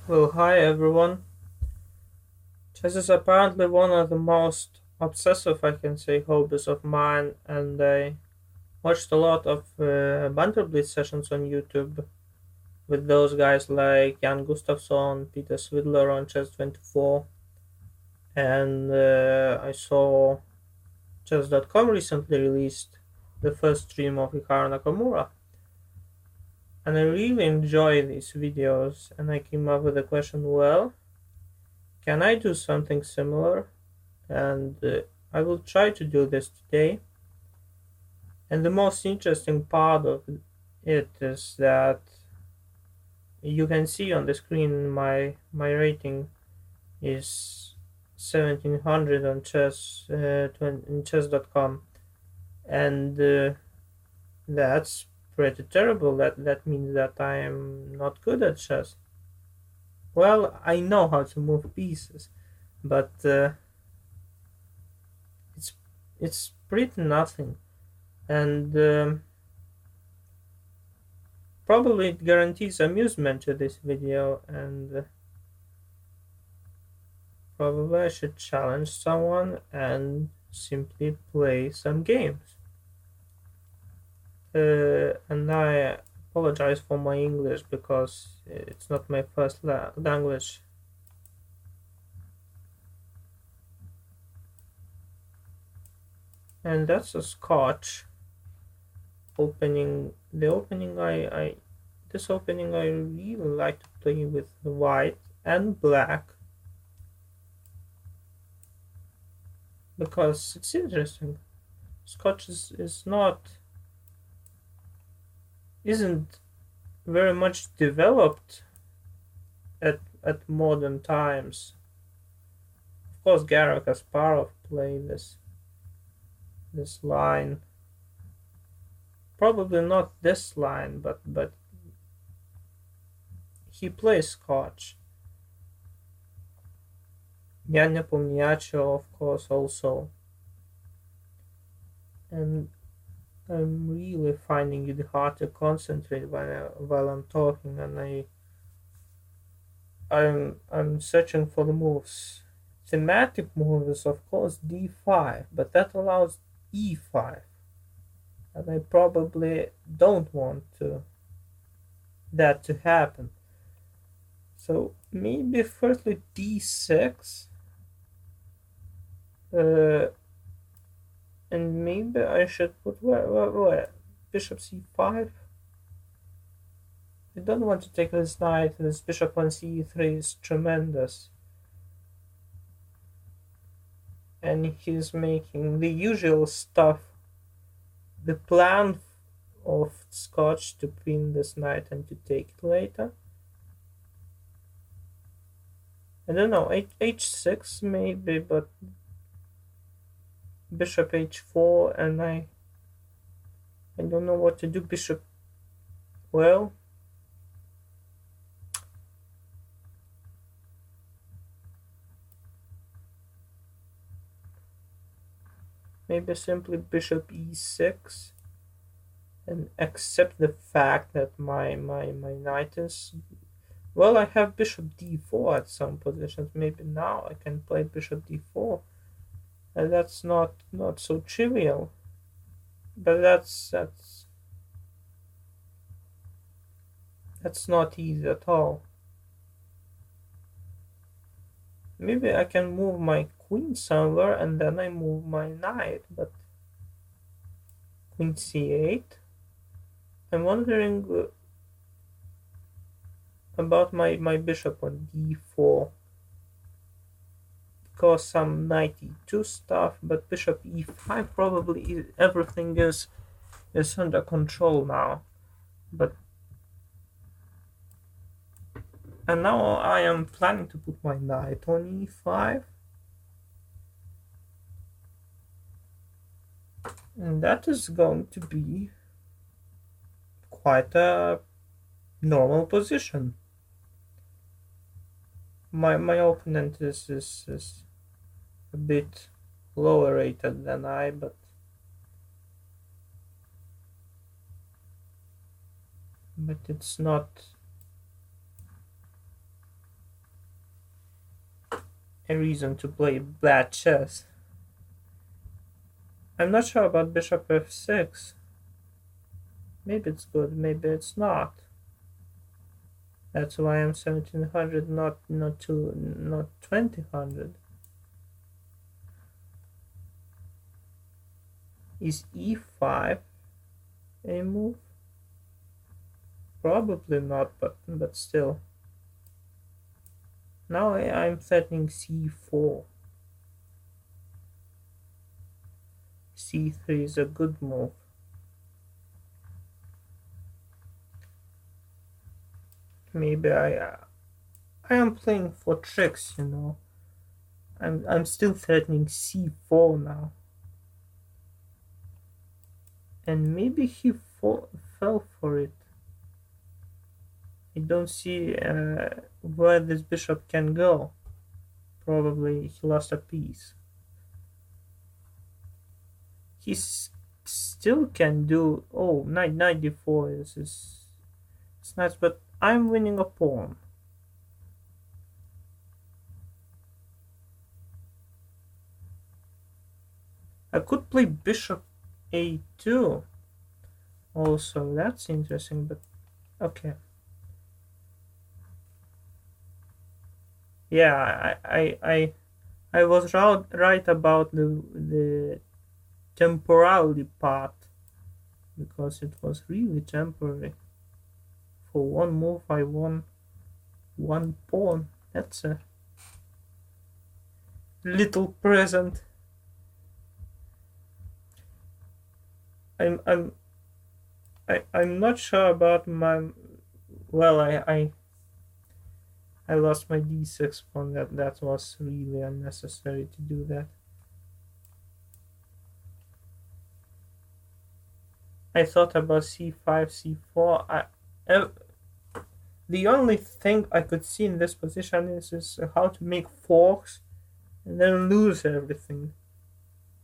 Well, hi everyone. Chess is apparently one of the most obsessive, I can say, hobbies of mine, and I watched a lot of Banter Blitz sessions on YouTube with those guys like Jan Gustafsson, Peter Svidler on Chess24, and I saw Chess.com recently released the first stream of Hikaru Nakamura, and I really enjoy these videos, and I came up with the question, well, can I do something similar? And I will try to do this today. And the most interesting part of it is that you can see on the screen my rating is 1700 on in chess.com, and that's pretty terrible. That means that I am not good at chess. Well, I know how to move pieces, but it's it's pretty nothing. And probably it guarantees amusement to this video, and probably I should challenge someone and simply play some games. And I apologize for my English because it's not my first language. And that's a Scotch opening. The opening I this opening I really like to play with white and black because it's interesting. Scotch is not isn't very much developed at modern times. Of course, Garry Kasparov played this line. Probably not this line, but he plays Scotch. Jan Nepomniachtchi, of course, also. And I'm really finding it hard to concentrate while I'm talking, and I'm searching for the moves. Thematic move is of course d5, but that allows e5, and I probably don't want that to happen. So maybe firstly d6, and maybe I should put where bishop c5. I don't want to take this knight. This bishop on c3 is tremendous. And he's making the usual stuff. The plan of Scotch to pin this knight and to take it later. I don't know, h6 maybe, but bishop h4, and I don't know what to do. Bishop, well, maybe simply bishop e6 and accept the fact that my knight is, well, I have bishop d4 at some positions. Maybe now I can play bishop d4, and that's not so trivial, but that's not easy at all. Maybe I can move my queen somewhere and then I move my knight, but queen c8. I'm wondering about my bishop on d4, because some knight e2 stuff, but bishop e5 probably everything is under control now. But and now I am planning to put my knight on e5, and that is going to be quite a normal position. My opponent is a bit lower rated than I, but it's not a reason to play bad chess. I'm not sure about bishop f6. Maybe it's good, maybe it's not. That's why I'm 1700, not 2000. Is e5 a move? Probably not, but still. Now I'm threatening c4. c3 is a good move. Maybe I am playing for tricks, you know. I'm still threatening c4 now. And maybe he fell for it. I don't see where this bishop can go. Probably he lost a piece. He still can do... Oh, knight d4 is it's nice, but I'm winning a pawn. I could play bishop a2 also. That's interesting, but okay. Yeah, I was right about the temporality part, because it was really temporary. For one move I won one pawn. That's a little present. I'm not sure about my... Well, I lost my d6 pawn. That was really unnecessary to do that. I thought about c5, c4. The only thing I could see in this position is how to make forks and then lose everything.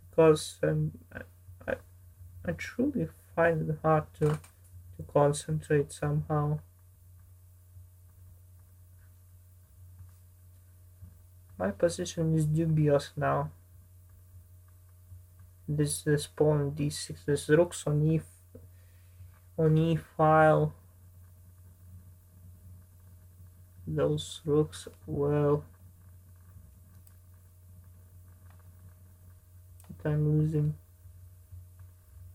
Because I truly find it hard to concentrate somehow. My position is dubious now. This pawn on d6, this rook's on e file. Those rooks, well, but I'm losing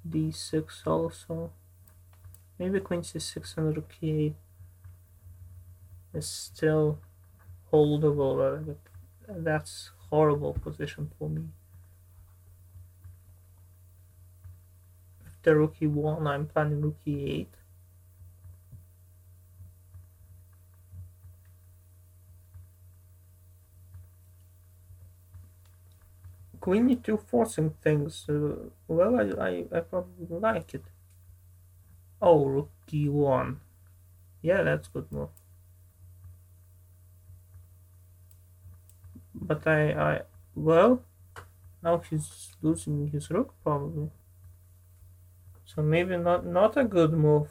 d6 also. Maybe queen c6 and rook e8 is still holdable, but that's horrible position for me. After rook e1, I'm planning rook e8. Queen e2 forcing things. Well, I probably like it. Oh, rook e1. Yeah, that's good move. But well, now he's losing his rook probably. So maybe not a good move.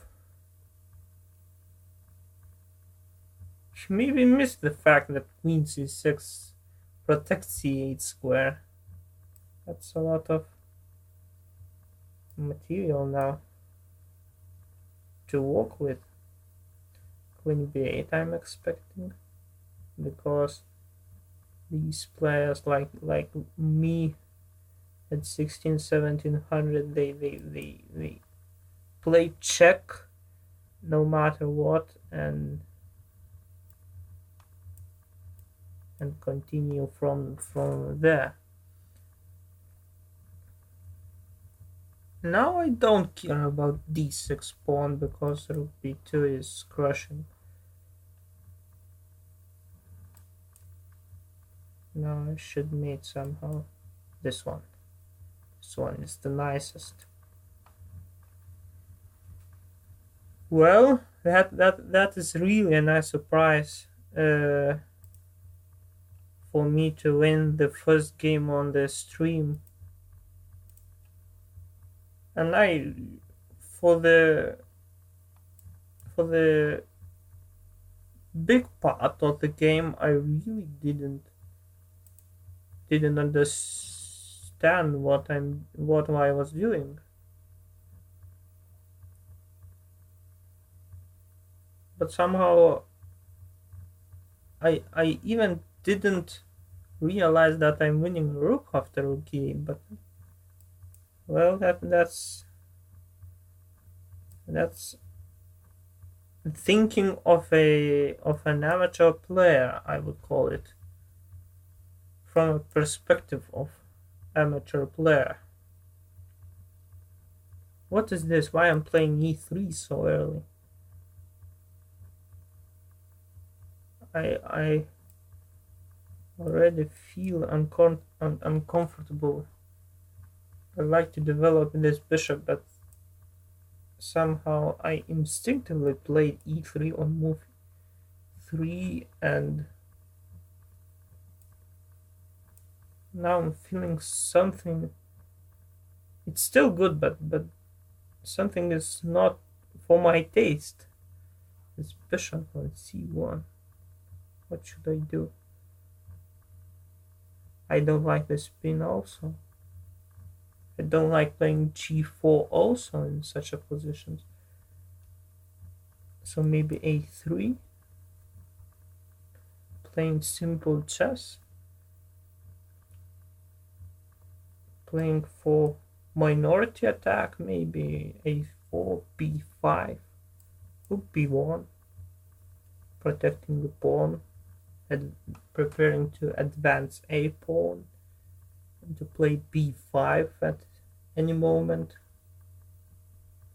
He maybe missed the fact that queen c6 protects c8 square. That's a lot of material now to work with. Queen b8 I'm expecting, because these players like me at 1700 they play check no matter what and continue from there. Now I don't care about d6 pawn because rook b2 is crushing. Now I should mate somehow. This one. This one is the nicest. Well, that is really a nice surprise for me to win the first game on the stream. And for the big part of the game, I really didn't didn't understand what I was doing. But somehow I even didn't realize that I'm winning rook after rook game. But well, that's thinking of an amateur player, I would call it, from a perspective of amateur player. What is this? Why I'm playing e3 so early? I already feel uncomfortable. I like to develop this bishop, but somehow I instinctively played e3 on move 3, and now I'm feeling something. It's still good, but something is not for my taste. This bishop on c1. What should I do? I don't like the spin also. I don't like playing g4 also in such a position. So maybe a3. Playing simple chess. Playing for minority attack, maybe a4, b5, rook b1, protecting the pawn, and preparing to advance a pawn, and to play b5 at any moment.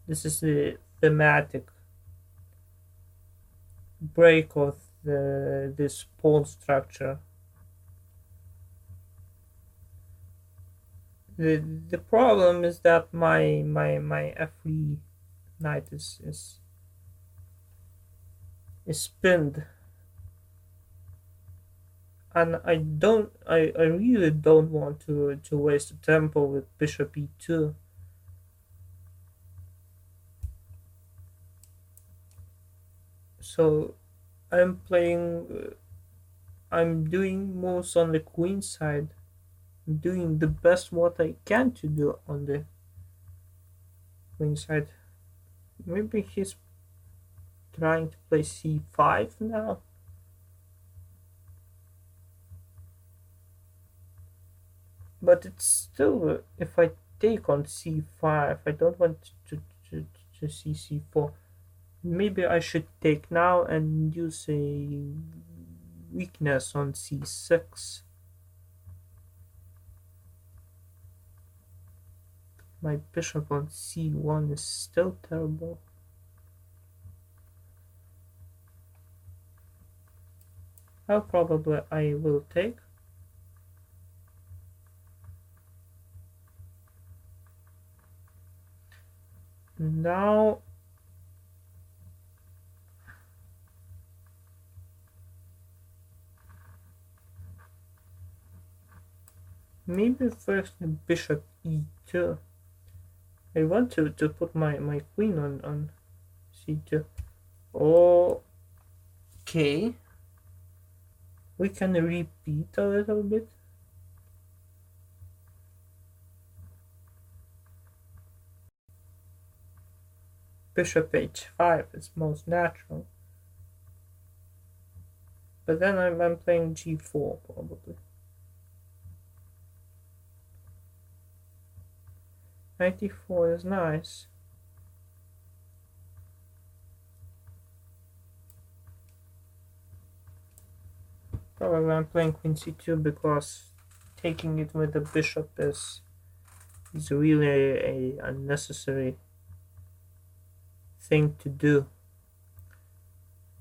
This is the thematic break of this pawn structure. The problem is that my f3 knight is pinned, and I really don't want to waste the tempo with bishop e2. So I'm doing moves on the queen side, doing the best what I can to do on the queen side. Maybe he's trying to play c5 now. But it's still, if I take on c5, I don't want to see c4. Maybe I should take now and use a weakness on c6. My bishop on c1 is still terrible. How probably I will take. Now maybe first bishop e2. I want to put my queen on c2. Okay. We can repeat a little bit. Bishop h5 is most natural. But then I'm playing g4 probably. Knight e4 is nice. Probably I'm playing queen c2 because taking it with the bishop is really a unnecessary thing to do.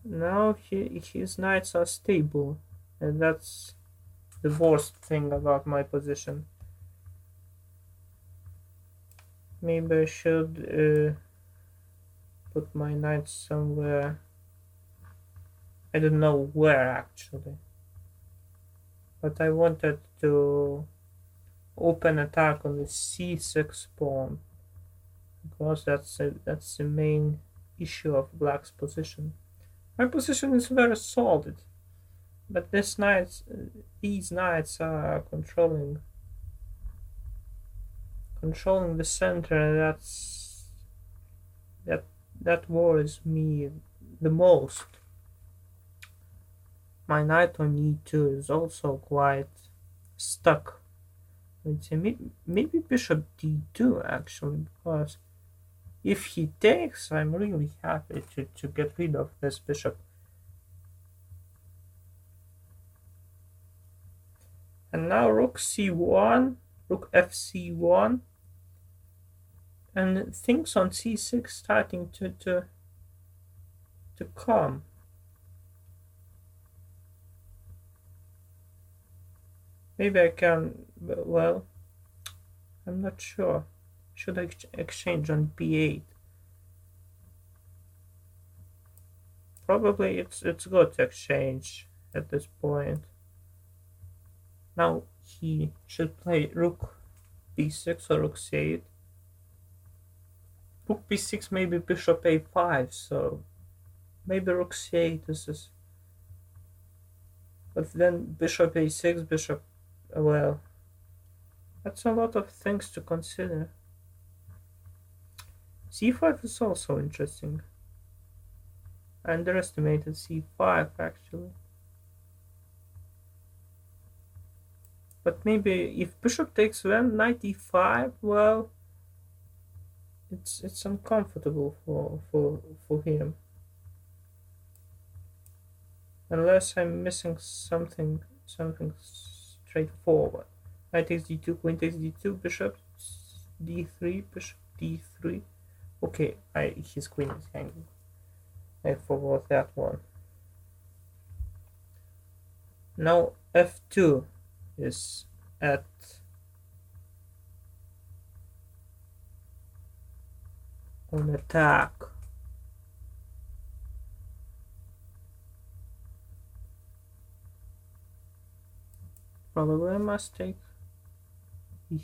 Now his knights are stable, and that's the worst thing about my position. Maybe I should put my knights somewhere. I don't know where actually, but I wanted to open attack on the c6 pawn, because that's the main issue of black's position. My position is very solid, But these knights are controlling the center. That that worries me the most. My knight on e2 is also quite stuck. Let's say maybe bishop d2 actually, because if he takes, I'm really happy to get rid of this bishop. And now rook c1, rook fc1, and things on c6 starting to come. Maybe I can, well, I'm not sure. Should I exchange on b8? Probably it's good to exchange at this point. Now he should play rook b6 or rook c8. Rook b6, maybe bishop a5, so maybe rook c8 is. But then bishop a6, bishop, well, that's a lot of things to consider. c5 is also interesting. I underestimated c5 actually. But maybe if bishop takes then knight e5, well, it's uncomfortable for him. Unless I'm missing something straightforward. Knight takes d2, queen takes d2, bishop d3, bishop d3. Okay, his queen is hanging. I forgot that one. Now f2 is at on attack. Probably I must take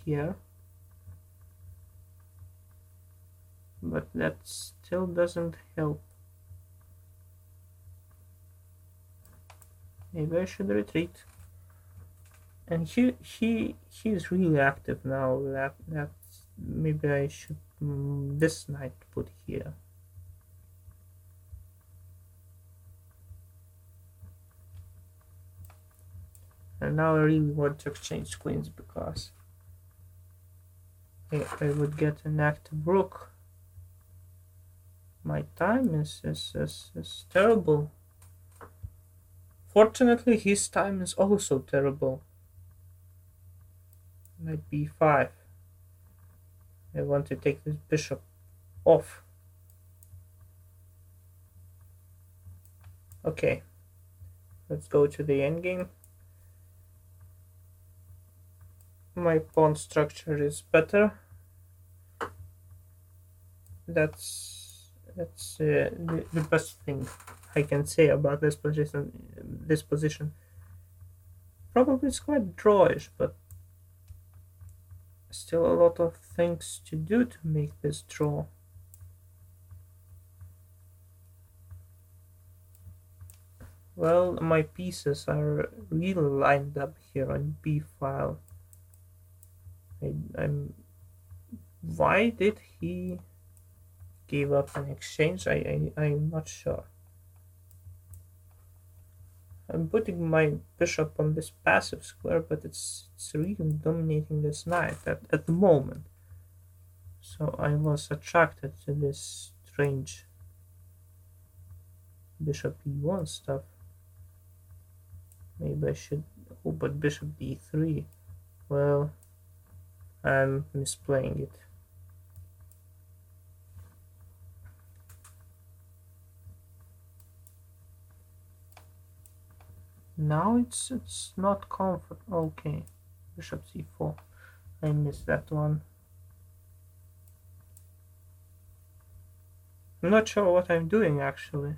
here, but that still doesn't help. Maybe I should retreat. And he's really active now. That maybe I should this knight put here. And now I really want to exchange queens because I would get an active rook. My time is terrible. Fortunately, his time is also terrible. Knight b5. I want to take this bishop off. Okay, let's go to the endgame. My pawn structure is better. That's the best thing I can say about this position. Probably it's quite drawish, but still a lot of things to do to make this draw. Well, my pieces are really lined up here on b file. Why did he give up an exchange? I'm not sure. I'm putting my bishop on this passive square, but it's really dominating this knight at the moment. So I was attracted to this strange bishop e1 stuff. Maybe I should. Oh, but bishop d3. Well, I'm misplaying it. Now it's not comfort. Okay, bishop c4. I missed that one. I'm not sure what I'm doing actually.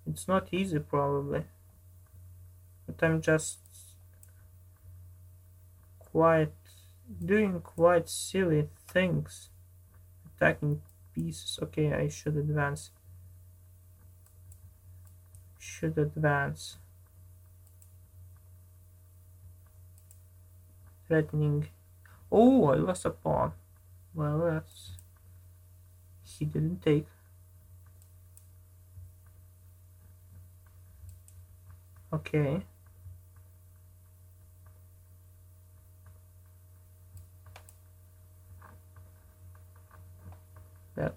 It's not easy probably, but I'm just doing quite silly things, attacking pieces. Okay, I should advance. should advance. Threatening. Oh, I lost a pawn. Well, that's... He didn't take. Okay.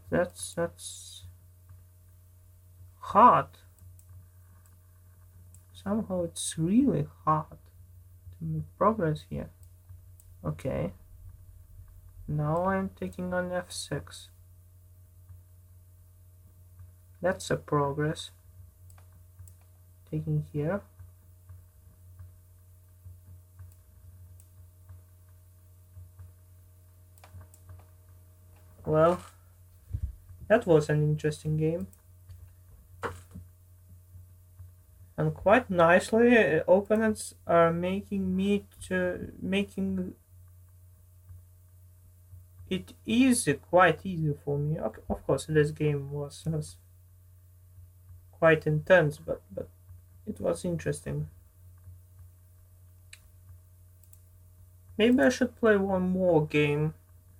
That's hard. Somehow it's really hard to make progress here. Okay. Now I'm taking on f6. That's a progress. Taking here. Well, that was an interesting game. And quite nicely, opponents are making it easy, quite easy for me. Of course, this game was quite intense, but it was interesting. Maybe I should play one more game.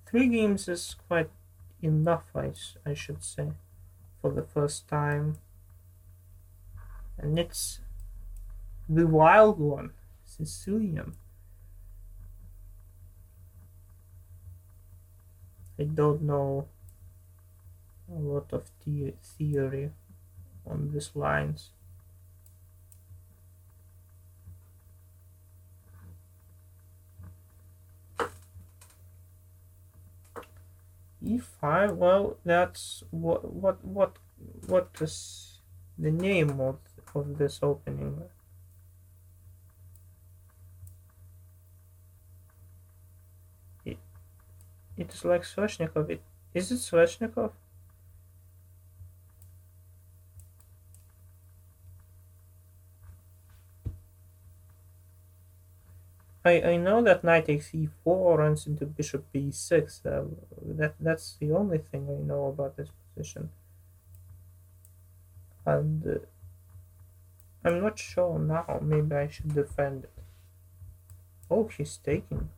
3 games is quite enough, I should say, for the first time. And it's the wild one, Sicilian. I don't know a lot of theory on these lines. E5, well, that's what is the name of this opening? It is like Sveshnikov. Is it Sveshnikov? I know that knight takes e4 runs into bishop b6. That's the only thing I know about this position. And I'm not sure now. Maybe I should defend it. Oh, he's taking.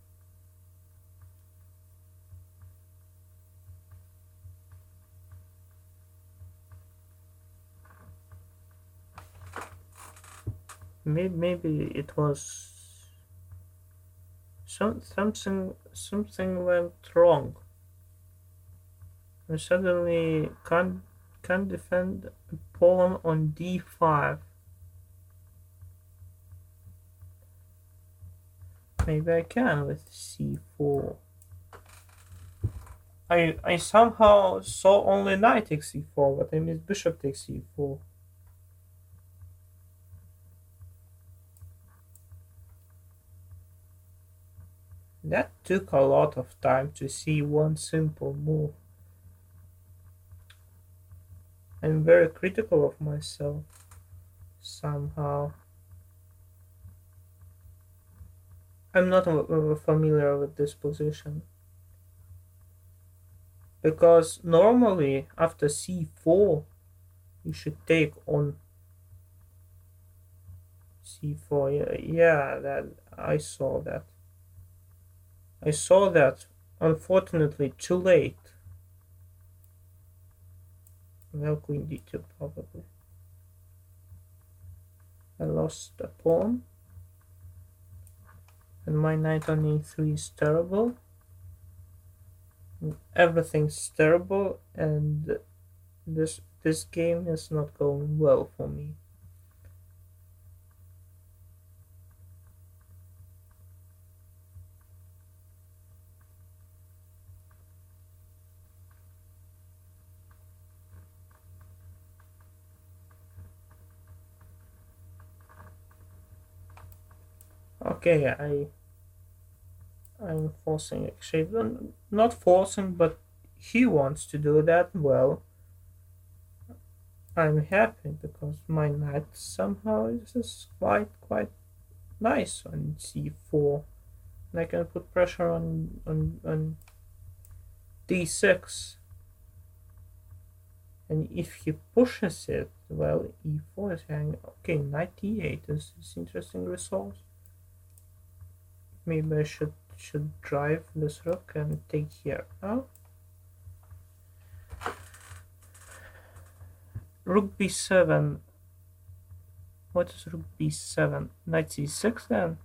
Maybe it was something went wrong. I suddenly can't defend a pawn on d5. Maybe I can with c4. I somehow saw only knight takes e4, but I missed bishop takes e4. That took a lot of time to see one simple move. I'm very critical of myself, somehow. I'm not familiar with this position. Because normally, after c4, you should take on c4. Yeah, that I saw that. I saw that, unfortunately, too late. Well, queen d2 probably. I lost a pawn. And my knight on e3 is terrible. Everything's terrible, and this game is not going well for me. Okay, I'm forcing exchange. Not forcing, but he wants to do that. Well, I'm happy because my knight somehow is quite nice on c4. And I can put pressure on d6. And if he pushes it, well, e4 is hanging. Okay, knight e8 is interesting resource. Maybe I should drive this rook and take here. Oh. Rook b7. What is rook b7? Knight c6 then?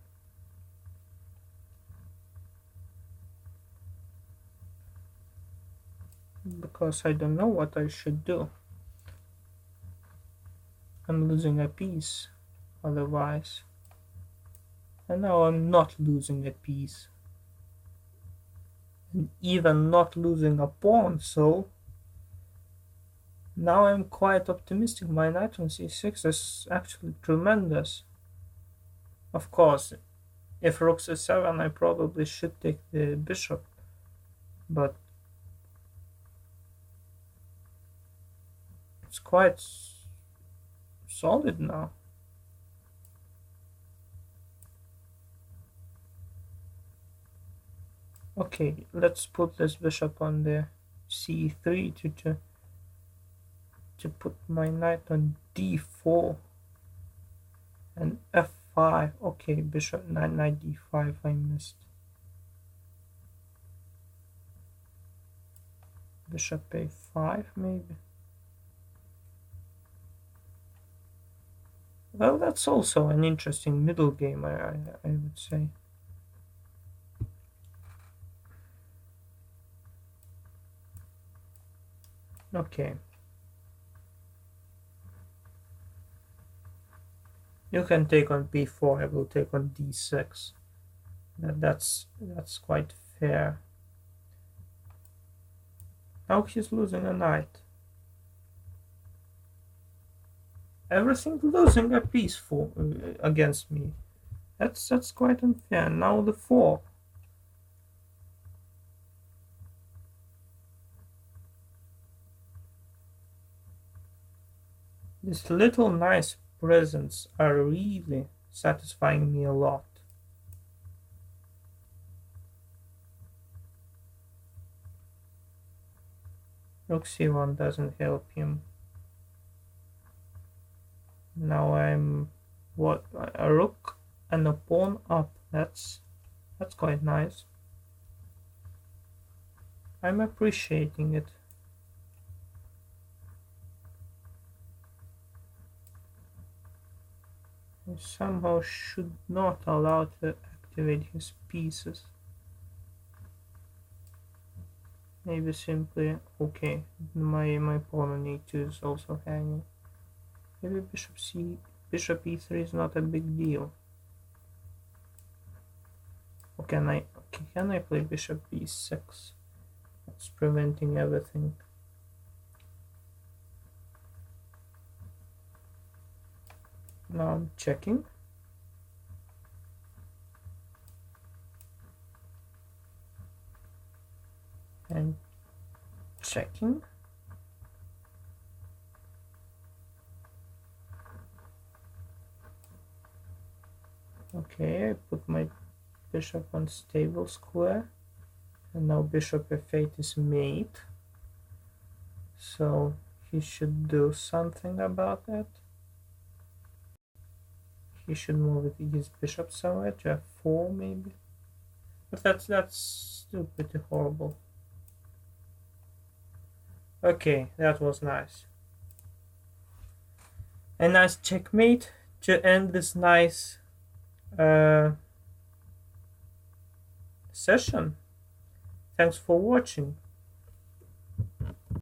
Because I don't know what I should do. I'm losing a piece otherwise. And now I'm not losing a piece. And even not losing a pawn, so now I'm quite optimistic. My knight on c6 is actually tremendous. Of course, if rook c7, I probably should take the bishop, but it's quite solid now. Okay, let's put this bishop on the c3 to put my knight on d4 and f5. Okay, bishop knight d5 I missed. Bishop a5 maybe. Well, that's also an interesting middle game, I would say. Okay. You can take on b4, I will take on d6. That's quite fair. Now he's losing a knight. Everything losing a piece for against me. That's quite unfair. Now the 4. These little nice presents are really satisfying me a lot. Rook c1 doesn't help him. Now I'm what, a rook and a pawn up. That's quite nice. I'm appreciating it. I somehow should not allow to activate his pieces. Maybe simply okay. My pawn on e2 is also hanging. Maybe bishop e3 is not a big deal. Or can I play bishop b6? That's preventing everything. Now I'm checking. And checking. Okay, I put my bishop on stable square, and now bishop f8 is mate, so he should do something about that. He should move his bishop somewhere to f4 maybe, but that's still pretty horrible. Okay, that was nice. A nice checkmate to end this nice session. Thanks for watching.